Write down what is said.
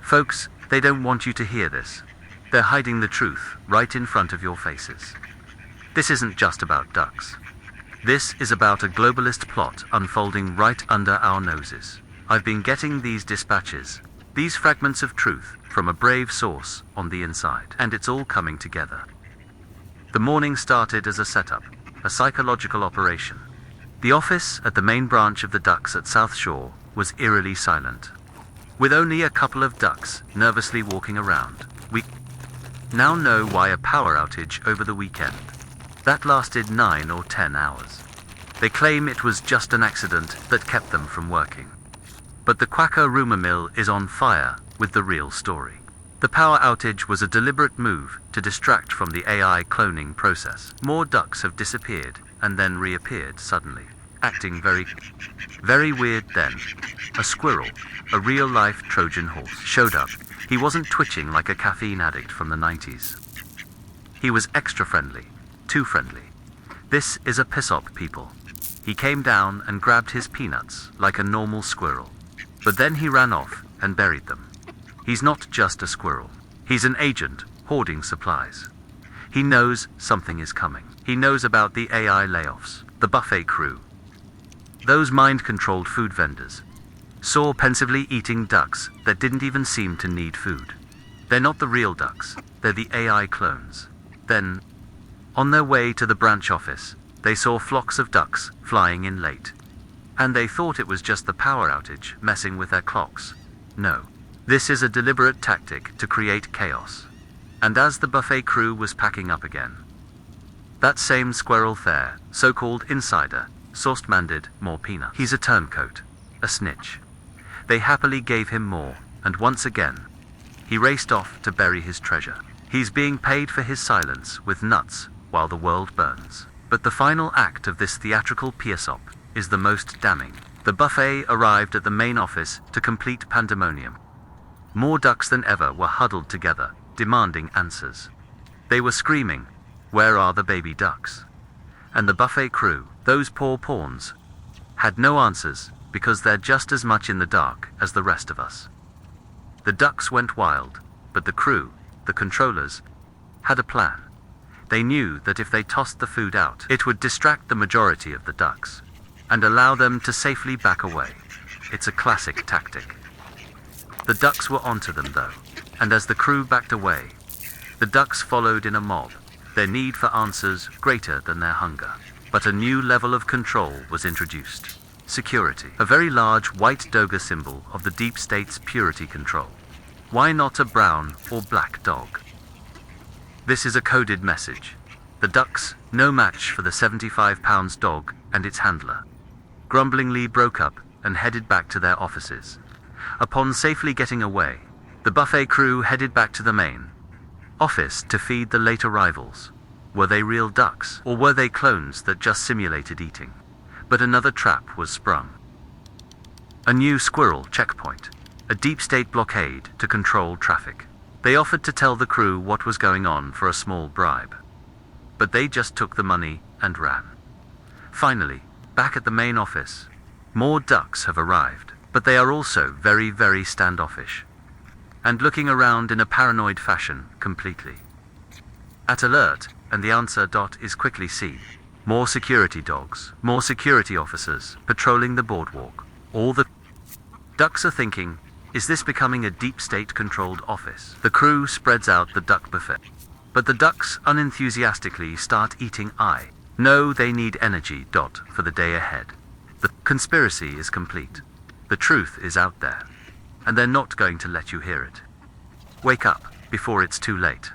Folks, they don't want you to hear this. They're hiding the truth right in front of your faces. This isn't just about ducks. This is about a globalist plot unfolding right under our noses. I've been getting these dispatches, these fragments of truth, from a brave source on the inside, and it's all coming together. The morning started as a setup, a psychological operation. The office at the main branch of the Ducks at South Shore was eerily silent. With only a couple of ducks nervously walking around, we now know why a power outage over the weekend that lasted 9 or 10 hours. They claim it was just an accident that kept them from working. But the Quacker rumor mill is on fire with the real story. The power outage was a deliberate move to distract from the AI cloning process. More ducks have disappeared and then reappeared suddenly, acting very weird then. A squirrel, a real-life Trojan horse, showed up. He wasn't twitching like a caffeine addict from the 90s. He was extra friendly, too friendly. This is a psy-op, people. He came down and grabbed his peanuts like a normal squirrel. But then he ran off and buried them. He's not just a squirrel. He's an agent, hoarding supplies. He knows something is coming. He knows about the AI layoffs, the buffet crew. Those mind-controlled food vendors saw pensively eating ducks that didn't even seem to need food. They're not the real ducks, they're the AI clones. Then, on their way to the branch office, they saw flocks of ducks flying in late. And they thought it was just the power outage messing with their clocks. No. This is a deliberate tactic to create chaos. And as the buffet crew was packing up again, that same squirrel there, so-called insider, sourced-manded more peanuts. He's a turncoat, a snitch. They happily gave him more, and once again, he raced off to bury his treasure. He's being paid for his silence with nuts while the world burns. But the final act of this theatrical psy-op is the most damning. The buffet arrived at the main office to complete pandemonium. More ducks than ever were huddled together, demanding answers. They were screaming, "Where are the baby ducks?" And the buffet crew, those poor pawns, had no answers because they're just as much in the dark as the rest of us. The ducks went wild, but the crew, the controllers, had a plan. They knew that if they tossed the food out, it would distract the majority of the ducks and allow them to safely back away. It's a classic tactic. The ducks were onto them though, and as the crew backed away, the ducks followed in a mob, their need for answers greater than their hunger. But a new level of control was introduced. Security, a very large white doga symbol of the deep state's purity control. Why not a brown or black dog? This is a coded message. The ducks, no match for the 75-pound dog and its handler, grumblingly broke up and headed back to their offices. Upon safely getting away, the buffet crew headed back to the main office to feed the late arrivals. Were they real ducks, or were they clones that just simulated eating? But another trap was sprung. A new squirrel checkpoint, a deep state blockade to control traffic. They offered to tell the crew what was going on for a small bribe. But they just took the money and ran. Finally, back at the main office, more ducks have arrived, but they are also very standoffish, and looking around in a paranoid fashion completely. At alert, and the answer dot is quickly seen. More security dogs, more security officers, patrolling the boardwalk. All the ducks are thinking, is this becoming a deep state controlled office? The crew spreads out the duck buffet. But the ducks unenthusiastically start eating No, they need energy dot for the day ahead. The conspiracy is complete. The truth is out there, and they're not going to let you hear it. Wake up before it's too late.